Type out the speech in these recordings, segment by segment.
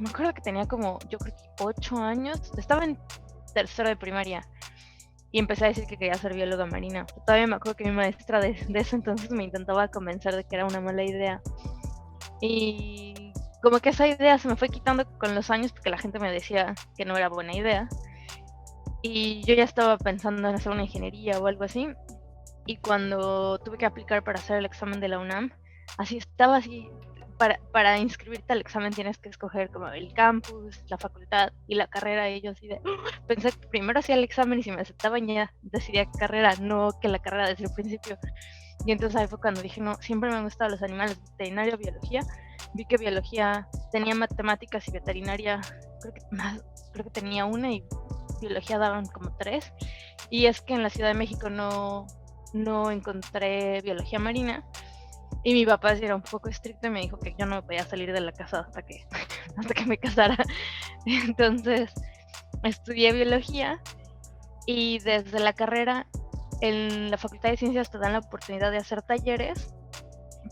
me acuerdo que tenía como, yo creo que 8 años, estaba en tercero de primaria y empecé a decir que quería ser bióloga marina. Todavía me acuerdo que mi maestra de ese entonces me intentaba convencer de que era una mala idea. Y como que esa idea se me fue quitando con los años porque la gente me decía que no era buena idea. Y yo ya estaba pensando en hacer una ingeniería o algo así. Y cuando tuve que aplicar para hacer el examen de la UNAM, así estaba así, para inscribirte al examen tienes que escoger como el campus, la facultad y la carrera. Y yo así de, pensé que primero hacía el examen y si me aceptaban ya decidía qué carrera, no que la carrera desde el principio. Y entonces ahí fue cuando dije, no, siempre me han gustado los animales, veterinaria, biología. Vi que biología tenía matemáticas y veterinaria, creo que tenía una y biología daban como 3. Y es que en la Ciudad de México no encontré biología marina. Y mi papá era un poco estricto y me dijo que yo no me podía salir de la casa hasta que me casara. Entonces estudié biología y desde la carrera en la Facultad de Ciencias te dan la oportunidad de hacer talleres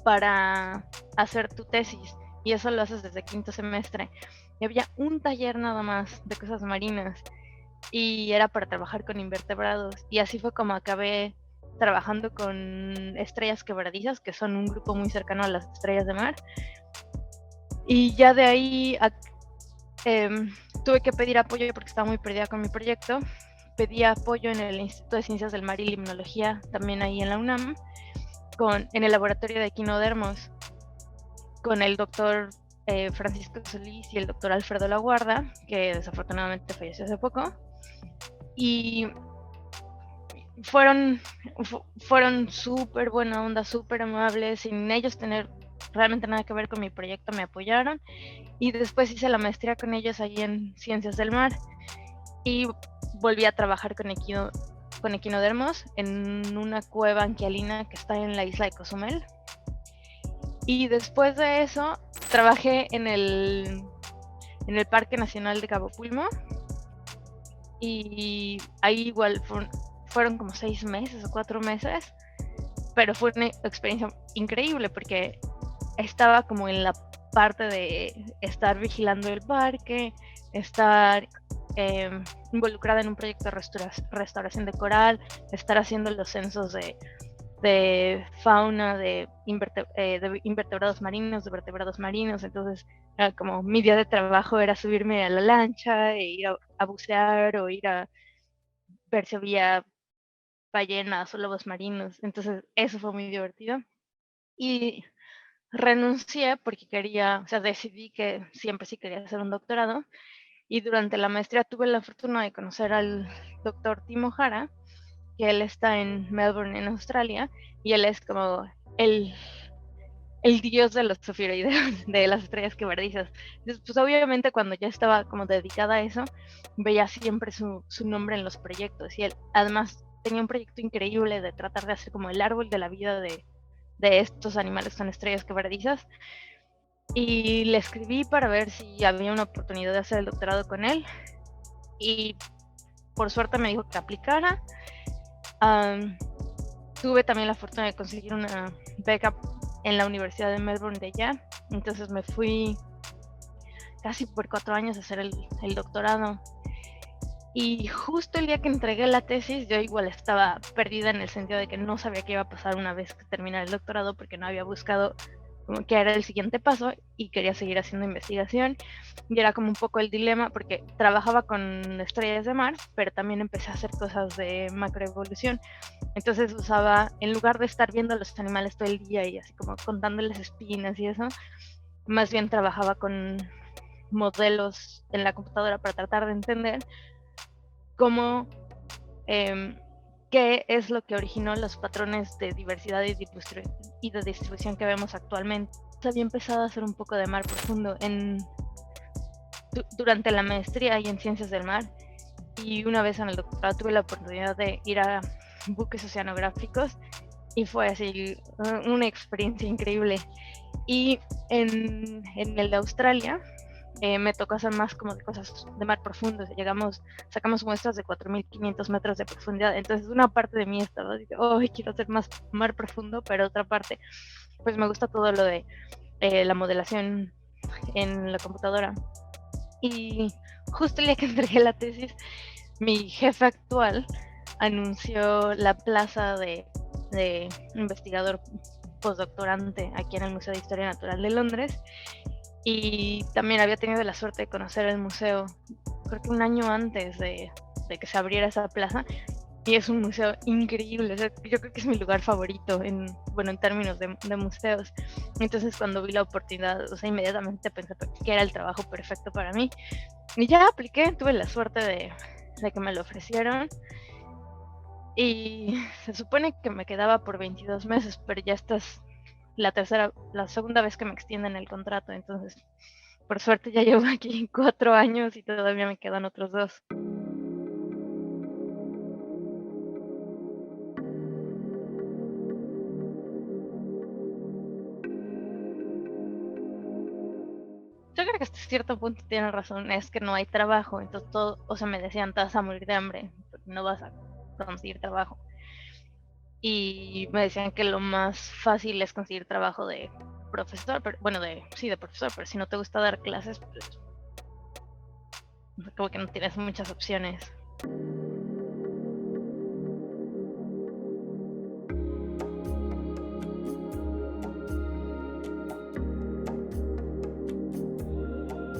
para hacer tu tesis y eso lo haces desde quinto semestre. Y había un taller nada más de cosas marinas y era para trabajar con invertebrados y así fue como acabé trabajando con estrellas quebradizas, que son un grupo muy cercano a las estrellas de mar. Y ya de ahí eh, tuve que pedir apoyo porque estaba muy perdida con mi proyecto. Pedí apoyo en el Instituto de Ciencias del Mar y Limnología, también ahí en la UNAM, en el laboratorio de equinodermos, con el doctor Francisco Solís y el doctor Alfredo Laguarda, que desafortunadamente falleció hace poco. Y fueron, fueron súper buena onda, súper amables, sin ellos tener realmente nada que ver con mi proyecto, me apoyaron. Y después hice la maestría con ellos ahí en Ciencias del Mar y volví a trabajar con equinodermos en una cueva anquialina que está en la isla de Cozumel. Y después de eso trabajé en el Parque Nacional de Cabo Pulmo y ahí igual fueron como 6 meses o 4 meses, pero fue una experiencia increíble porque estaba como en la parte de estar vigilando el parque, estar eh, involucrada en un proyecto de restauración de coral, estar haciendo los censos de fauna, de invertebrados marinos, de vertebrados marinos. Entonces, como mi día de trabajo era subirme a la lancha e ir a bucear o ir a ver si había ballenas o lobos marinos. Entonces, eso fue muy divertido. Y renuncié porque quería, o sea, decidí que siempre sí quería hacer un doctorado. Y durante la maestría tuve la fortuna de conocer al doctor Timo Hara, que él está en Melbourne, en Australia, y él es como el, el dios de los zofiroideos, de las estrellas quebradizas. Entonces, pues obviamente cuando ya estaba como dedicada a eso, veía siempre su nombre en los proyectos. Y él además tenía un proyecto increíble de tratar de hacer como el árbol de la vida de estos animales con estrellas quebradizas. Y le escribí para ver si había una oportunidad de hacer el doctorado con él. Y por suerte me dijo que aplicara. Um, Tuve también la fortuna de conseguir una beca en la Universidad de Melbourne de allá. Entonces me fui casi por 4 años a hacer el doctorado. Y justo el día que entregué la tesis, yo igual estaba perdida en el sentido de que no sabía qué iba a pasar una vez que terminara el doctorado porque no había buscado como qué era el siguiente paso y quería seguir haciendo investigación. Y era como un poco el dilema porque trabajaba con estrellas de mar, pero también empecé a hacer cosas de macroevolución. Entonces usaba, en lugar de estar viendo a los animales todo el día y así como contándoles espinas y eso, más bien trabajaba con modelos en la computadora para tratar de entender cómo, qué es lo que originó los patrones de diversidad y de distribución que vemos actualmente. Había empezado a hacer un poco de mar profundo durante la maestría y en ciencias del mar, y una vez en el doctorado tuve la oportunidad de ir a buques oceanográficos y fue así una experiencia increíble. Y en el de Australia me tocó hacer más como de cosas de mar profundo. Sacamos muestras de 4.500 metros de profundidad. Entonces una parte de mí estaba, oh, quiero hacer más mar profundo, pero otra parte, pues me gusta todo lo de la modelación en la computadora. Y justo el día que entregué la tesis, mi jefe actual anunció la plaza de investigador postdoctorante aquí en el Museo de Historia Natural de Londres, y también había tenido la suerte de conocer el museo, creo que un año antes de que se abriera esa plaza, y es un museo increíble. O sea, yo creo que es mi lugar favorito en términos de museos. Entonces, cuando vi la oportunidad, o sea, inmediatamente pensé que era el trabajo perfecto para mí, y ya apliqué. Tuve la suerte de que me lo ofrecieron, y se supone que me quedaba por 22 meses, pero ya esta es la segunda vez que me extienden el contrato. Entonces, por suerte ya llevo aquí 4 años y todavía me quedan otros 2. Yo creo que hasta cierto punto tiene razón, es que no hay trabajo. Entonces todo, o sea, me decían, te vas a morir de hambre, no vas a conseguir trabajo. Y me decían que lo más fácil es conseguir trabajo de profesor, pero, bueno, sí, de profesor, pero si no te gusta dar clases, pues como que no tienes muchas opciones.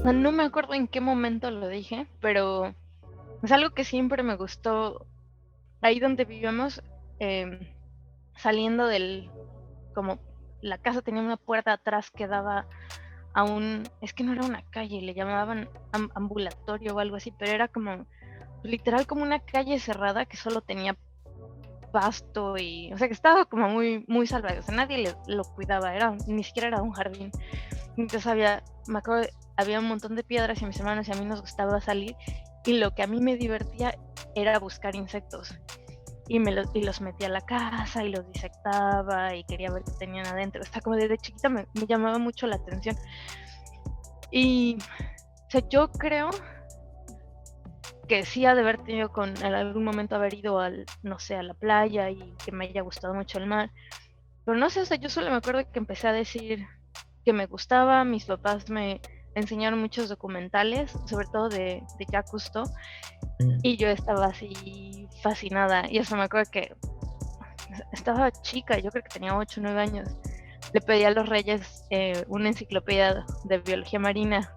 No me acuerdo en qué momento lo dije, pero es algo que siempre me gustó. Ahí donde vivíamos, eh, saliendo como la casa tenía una puerta atrás que daba a es que no era una calle, le llamaban ambulatorio o algo así, pero era como literal como una calle cerrada que solo tenía pasto, y, o sea, que estaba como muy, muy salvaje. O sea, nadie lo cuidaba, ni siquiera era un jardín. Entonces me acuerdo, había un montón de piedras, y mis hermanos y a mí nos gustaba salir, y lo que a mí me divertía era buscar insectos. Y los metía a la casa y los disectaba y quería ver qué tenían adentro. O sea, como desde chiquita me llamaba mucho la atención. Y, o sea, yo creo que sí ha de haber tenido en algún momento haber ido no sé, a la playa y que me haya gustado mucho el mar. Pero no sé, o sea, yo solo me acuerdo que empecé a decir que me gustaba. Mis papás me enseñaron muchos documentales, sobre todo de Jacques Cousteau, y yo estaba así fascinada. Y eso me acuerdo que estaba chica, yo creo que tenía 8 o 9 años. Le pedí a los reyes una enciclopedia de biología marina.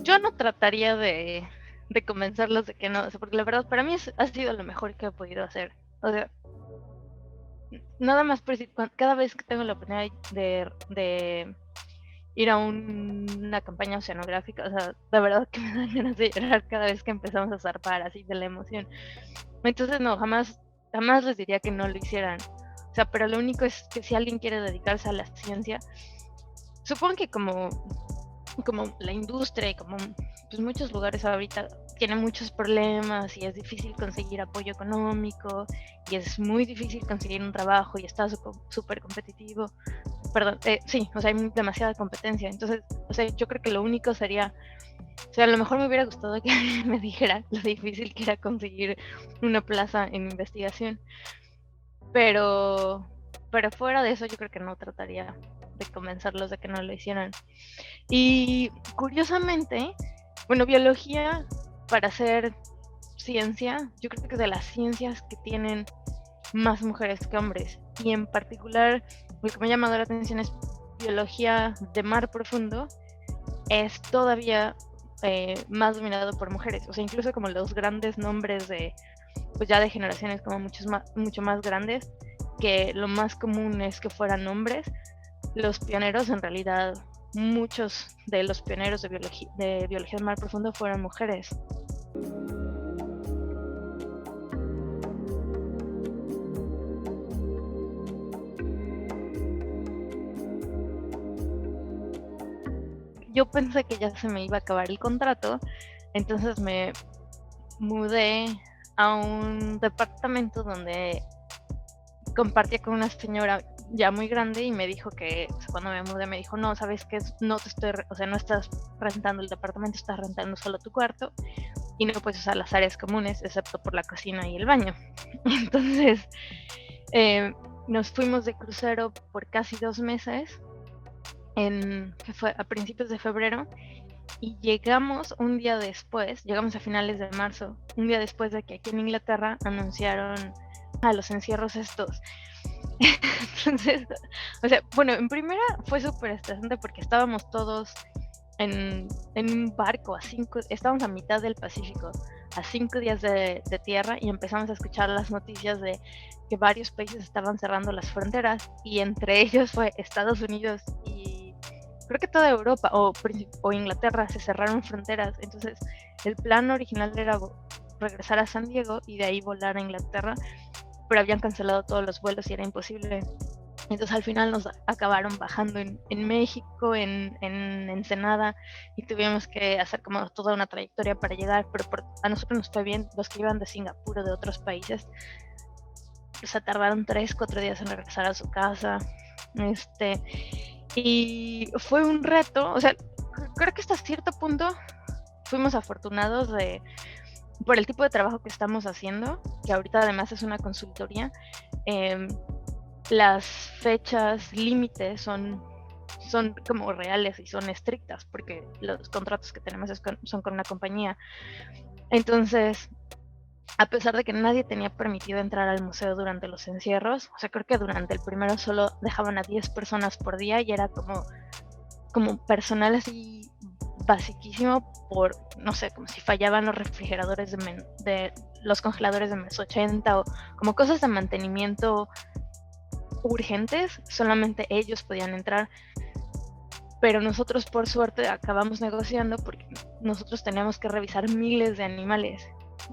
Yo no trataría de convencerlos de que no, o sea, porque la verdad para mí ha sido lo mejor que he podido hacer. O sea, nada más por decir, cada vez que tengo la oportunidad de ir a una campaña oceanográfica, o sea, la verdad que me dan ganas de llorar cada vez que empezamos a zarpar así de la emoción. Entonces no, jamás les diría que no lo hicieran. O sea, pero lo único es que si alguien quiere dedicarse a la ciencia, supongo que como la industria y como pues muchos lugares ahorita tienen muchos problemas, y es difícil conseguir apoyo económico, y es muy difícil conseguir un trabajo, y está súper competitivo. Perdón, sí, o sea, hay demasiada competencia. Entonces, o sea, yo creo que lo único sería, o sea, a lo mejor me hubiera gustado que alguien me dijera lo difícil que era conseguir una plaza en investigación, pero fuera de eso yo creo que no trataría de convencerlos de que no lo hicieran. Y curiosamente, bueno, biología, para hacer ciencia, yo creo que es de las ciencias que tienen más mujeres que hombres. Y en particular, lo que me ha llamado la atención es biología de mar profundo, es todavía más dominado por mujeres. O sea, incluso como los grandes nombres pues ya de generaciones como mucho más grandes, que lo más común es que fueran hombres. Los pioneros, en realidad, muchos de los pioneros de biología del mar profundo fueron mujeres. Yo pensé que ya se me iba a acabar el contrato, entonces me mudé a un departamento donde compartía con una señora ya muy grande, y me dijo que, o sea, cuando me mudé, me dijo, no, sabes que no te estoy, o sea, no estás rentando el departamento, estás rentando solo tu cuarto, y no puedes usar las áreas comunes excepto por la cocina y el baño. Entonces nos fuimos de crucero por casi 2 meses, que fue a principios de febrero, y llegamos un día después, llegamos a finales de marzo, un día después de que aquí en Inglaterra anunciaron a los encierros estos. Entonces, o sea, bueno, en primera fue súper estresante porque estábamos todos en un barco estábamos a mitad del Pacífico, a 5 días de tierra, y empezamos a escuchar las noticias de que varios países estaban cerrando las fronteras, y entre ellos fue Estados Unidos y creo que toda Europa o Inglaterra se cerraron fronteras. Entonces el plan original era regresar a San Diego y de ahí volar a Inglaterra, pero habían cancelado todos los vuelos y era imposible. Entonces al final nos acabaron bajando en México, en Ensenada, y tuvimos que hacer como toda una trayectoria para llegar, pero a nosotros nos fue bien. Los que iban de Singapur o de otros países, se tardaron 3-4 días en regresar a su casa. Y fue un reto, o sea, creo que hasta cierto punto fuimos afortunados por el tipo de trabajo que estamos haciendo, que ahorita además es una consultoría. Las fechas límites son como reales y son estrictas, porque los contratos que tenemos son con una compañía. Entonces, a pesar de que nadie tenía permitido entrar al museo durante los encierros, o sea, creo que durante el primero solo dejaban a 10 personas por día y era como personal así basiquísimo, por, no sé, como si fallaban los refrigeradores de los congeladores de menos 80 o como cosas de mantenimiento urgentes, solamente ellos podían entrar. Pero nosotros por suerte acabamos negociando porque nosotros teníamos que revisar miles de animales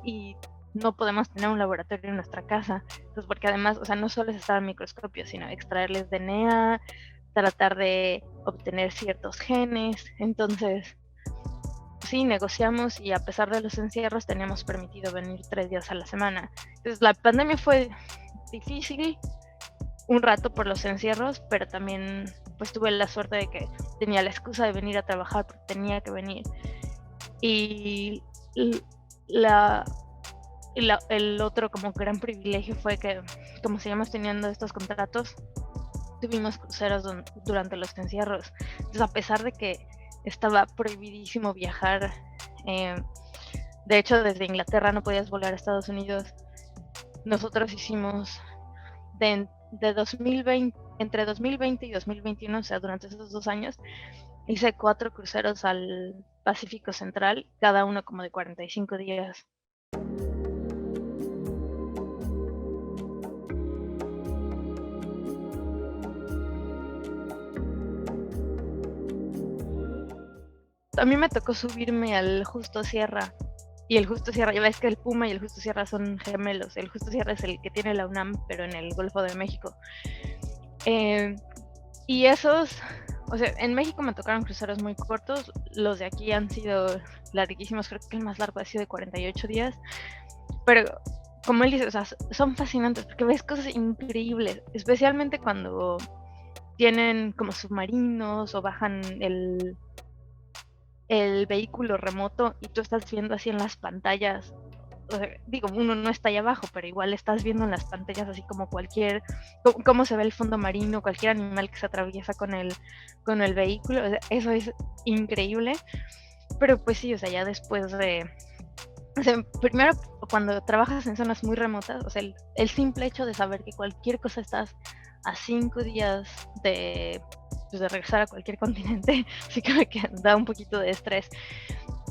y no podemos tener un laboratorio en nuestra casa. Entonces, porque además, o sea, no solo es estar al microscopio, sino extraerles DNA, tratar de obtener ciertos genes. Entonces, sí, negociamos y a pesar de los encierros teníamos permitido venir 3 días a la semana. Entonces, la pandemia fue difícil un rato por los encierros, pero también pues tuve la suerte de que tenía la excusa de venir a trabajar porque tenía que venir. Y el otro como gran privilegio fue que, como seguimos teniendo estos contratos, tuvimos cruceros durante los encierros. Entonces, a pesar de que estaba prohibidísimo viajar, de hecho desde Inglaterra no podías volar a Estados Unidos, nosotros hicimos de 2020, entre 2020 y 2021, o sea, durante esos 2 años, hice 4 cruceros al Pacífico Central, cada uno como de 45 días. A mí me tocó subirme al Justo Sierra, y el Justo Sierra, ya ves que el Puma y el Justo Sierra son gemelos. El Justo Sierra es el que tiene la UNAM, pero en el Golfo de México. Y esos, o sea, en México me tocaron cruceros muy cortos. Los de aquí han sido larguísimos. Creo que el más largo ha sido de 48 días. Pero, como él dice, o sea, son fascinantes porque ves cosas increíbles, especialmente cuando tienen como submarinos o bajan el vehículo remoto y tú estás viendo así en las pantallas. O sea, digo, uno no está ahí abajo, pero igual estás viendo en las pantallas así como cómo se ve el fondo marino, cualquier animal que se atraviesa con el vehículo. O sea, eso es increíble. Pero pues sí, o sea, ya después o sea, primero cuando trabajas en zonas muy remotas, o sea, el simple hecho de saber que cualquier cosa estás a 5 días de regresar a cualquier continente, sí que da un poquito de estrés.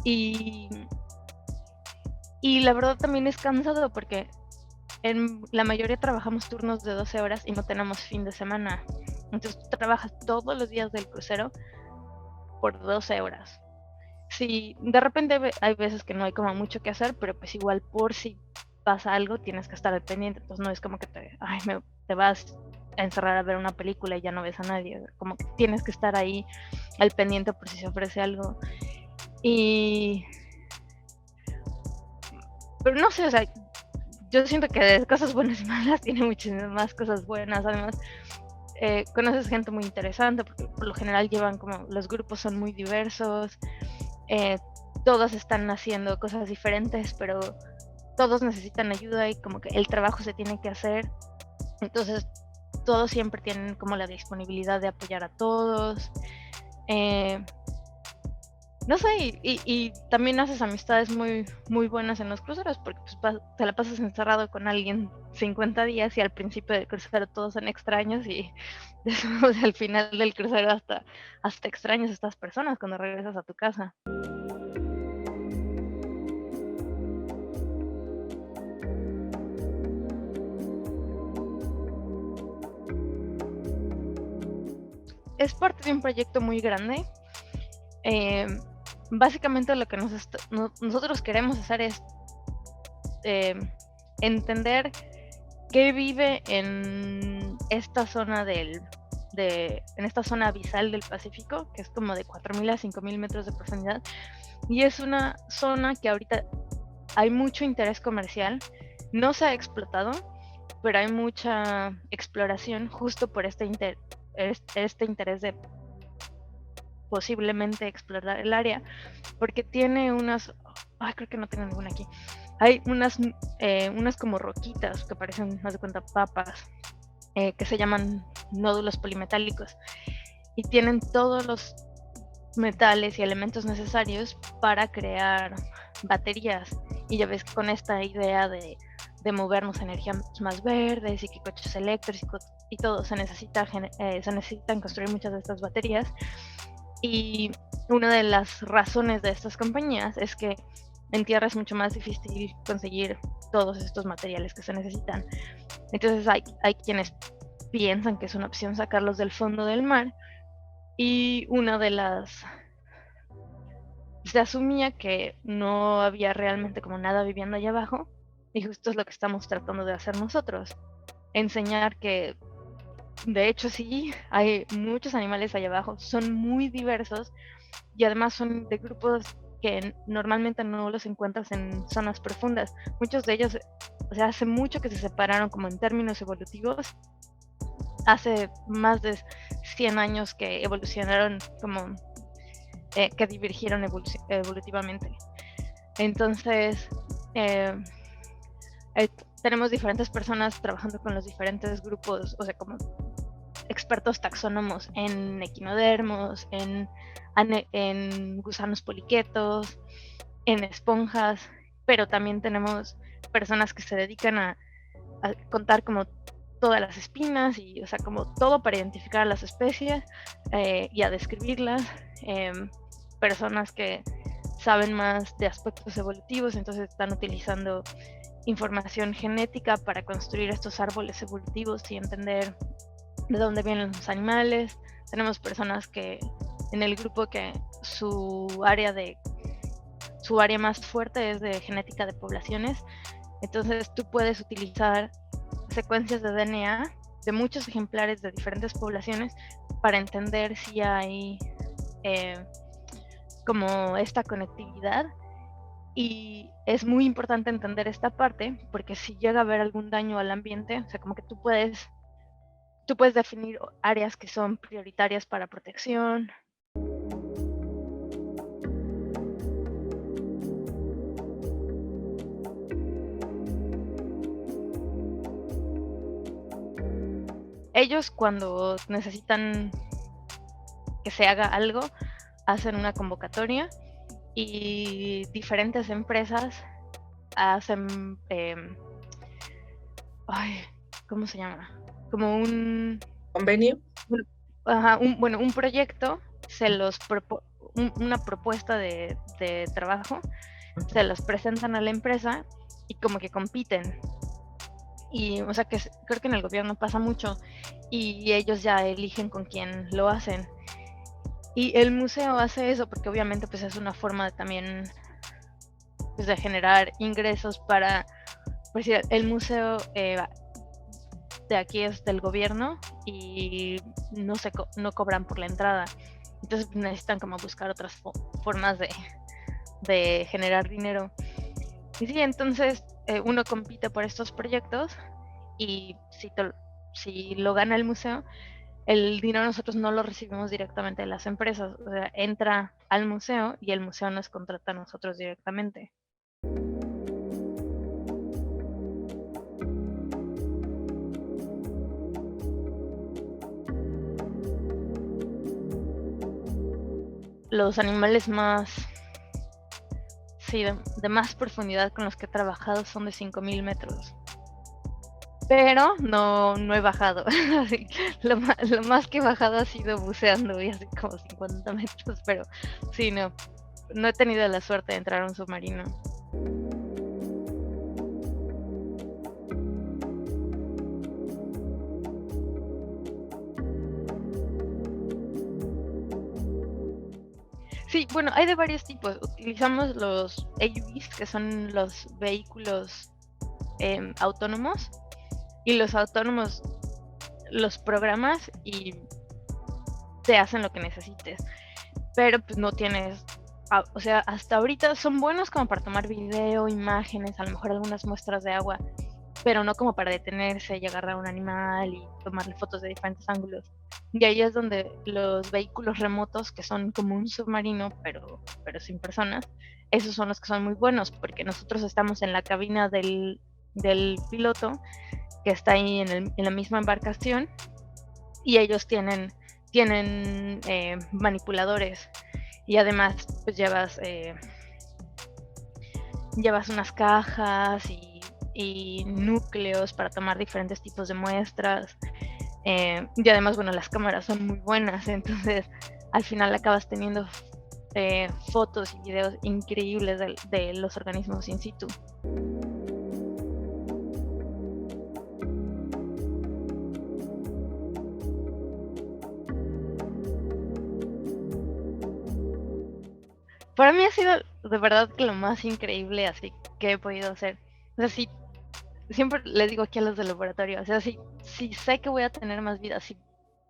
Y la verdad también es cansado porque en la mayoría trabajamos turnos de 12 horas y no tenemos fin de semana. Entonces tú trabajas todos los días del crucero por 12 horas. Sí, de repente hay veces que no hay como mucho que hacer, pero pues igual por si pasa algo tienes que estar al pendiente. Entonces no es como que te vas a encerrar a ver una película y ya no ves a nadie. Como que tienes que estar ahí al pendiente por si se ofrece algo. Pero no sé, o sea, yo siento que de cosas buenas y malas tiene muchísimas más cosas buenas. Además, conoces gente muy interesante porque por lo general los grupos son muy diversos. todas están haciendo cosas diferentes, pero todos necesitan ayuda y como que el trabajo se tiene que hacer. Entonces, todos siempre tienen como la disponibilidad de apoyar a todos. No sé, y también haces amistades muy, muy buenas en los cruceros, porque pues, te la pasas encerrado con alguien 50 días y al principio del crucero todos son extraños y después, al final del crucero hasta extrañas a estas personas cuando regresas a tu casa. Es parte de un proyecto muy grande. Eh, Básicamente lo que nosotros queremos hacer es entender qué vive en esta zona en esta zona abisal del Pacífico, que es como de 4.000 a 5.000 metros de profundidad, y es una zona que ahorita hay mucho interés comercial, no se ha explotado, pero hay mucha exploración justo por este interés de posiblemente explorar el área, porque tiene creo que no tengo ninguna aquí, hay unas como roquitas que parecen, más de cuenta, papas, que se llaman nódulos polimetálicos y tienen todos los metales y elementos necesarios para crear baterías. Y ya ves que con esta idea de movernos a energías más verdes y que coches eléctricos y todo, se necesitan construir muchas de estas baterías. Y una de las razones de estas compañías es que en tierra es mucho más difícil conseguir todos estos materiales que se necesitan. Entonces hay quienes piensan que es una opción sacarlos del fondo del mar, y se asumía que no había realmente como nada viviendo allá abajo, y justo es lo que estamos tratando de hacer nosotros, enseñar que de hecho sí, hay muchos animales allá abajo, son muy diversos y además son de grupos que normalmente no los encuentras en zonas profundas. Muchos de ellos, o sea, hace mucho que se separaron como en términos evolutivos, hace más de 100 años que evolucionaron como que divergieron evolutivamente. Entonces, eh, tenemos diferentes personas trabajando con los diferentes grupos, o sea, como expertos taxónomos en equinodermos, en gusanos poliquetos, en esponjas, pero también tenemos personas que se dedican a contar como todas las espinas y, o sea, como todo para identificar a las especies y a describirlas. Personas que saben más de aspectos evolutivos, entonces están utilizando información genética para construir estos árboles evolutivos y entender de dónde vienen los animales. Tenemos personas que en el grupo que su área más fuerte es de genética de poblaciones, entonces tú puedes utilizar secuencias de DNA de muchos ejemplares de diferentes poblaciones para entender si hay como esta conectividad. Y es muy importante entender esta parte porque si llega a haber algún daño al ambiente, o sea, como que tú puedes definir áreas que son prioritarias para protección. Ellos, cuando necesitan que se haga algo, hacen una convocatoria y diferentes empresas hacen, ¿cómo se llama? Como un ¿Convenio? un proyecto, una propuesta de trabajo, se los presentan a la empresa y como que compiten. Y, o sea, que creo que en el gobierno pasa mucho y ellos ya eligen con quién lo hacen. Y el museo hace eso porque obviamente pues es una forma de también pues, de generar ingresos para, pues el museo de aquí es del gobierno y no cobran por la entrada. Entonces necesitan como buscar otras formas de generar dinero. Y sí, entonces uno compite por estos proyectos y si lo gana el museo, el dinero nosotros no lo recibimos directamente de las empresas, o sea, entra al museo y el museo nos contrata a nosotros directamente. Los animales más, sí, de más profundidad con los que he trabajado son de 5.000 metros. Pero no he bajado. Lo más que he bajado ha sido buceando y así como 50 metros, pero sí, no he tenido la suerte de entrar a un submarino. Sí, bueno, hay de varios tipos. Utilizamos los AUVs, que son los vehículos autónomos, y los autónomos los programas y te hacen lo que necesites, pero pues no tienes, o sea, hasta ahorita son buenos como para tomar video, imágenes, a lo mejor algunas muestras de agua, pero no como para detenerse y agarrar un animal y tomarle fotos de diferentes ángulos. Y ahí es donde los vehículos remotos, que son como un submarino, pero sin personas, esos son los que son muy buenos, porque nosotros estamos en la cabina del piloto, que está ahí en la misma embarcación, y ellos tienen manipuladores, y además pues llevas unas cajas y núcleos para tomar diferentes tipos de muestras, y además, bueno, las cámaras son muy buenas, entonces al final acabas teniendo fotos y videos increíbles de los organismos in situ. Para mí ha sido de verdad que lo más increíble así que he podido hacer. O sea, sí, siempre les digo aquí a los del laboratorio, o sea, si sé que voy a tener más vidas, si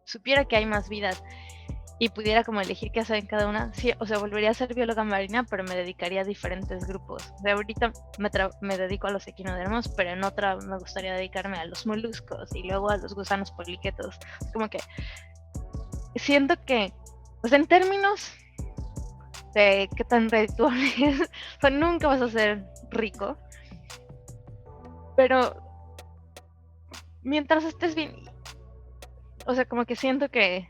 supiera que hay más vidas y pudiera como elegir qué hacer en cada una, sí, o sea, volvería a ser bióloga marina, pero me dedicaría a diferentes grupos. O sea, ahorita me dedico a los equinodermos, pero en otra me gustaría dedicarme a los moluscos y luego a los gusanos poliquetos. Como que siento que, pues en términos de qué tan redituable es, o sea, nunca vas a ser rico, pero mientras estés bien, o sea, como que siento que,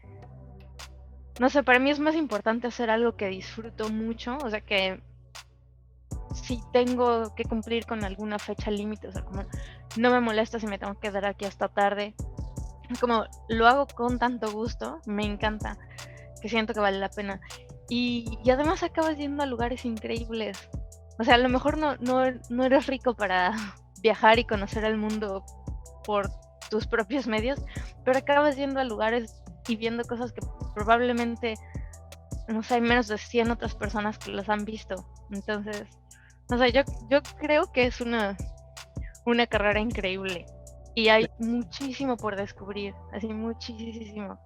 no sé, para mí es más importante hacer algo que disfruto mucho, o sea, que si tengo que cumplir con alguna fecha límite, o sea, como no me molesta si me tengo que quedar aquí hasta tarde, como lo hago con tanto gusto, me encanta, que siento que vale la pena. Y además acabas yendo a lugares increíbles. O sea, a lo mejor no eres rico para viajar y conocer el mundo por tus propios medios, pero acabas yendo a lugares y viendo cosas que probablemente, no sé, hay menos de 100 otras personas que los han visto. Entonces, o sea, yo creo que es una carrera increíble y hay muchísimo por descubrir, así muchísimo.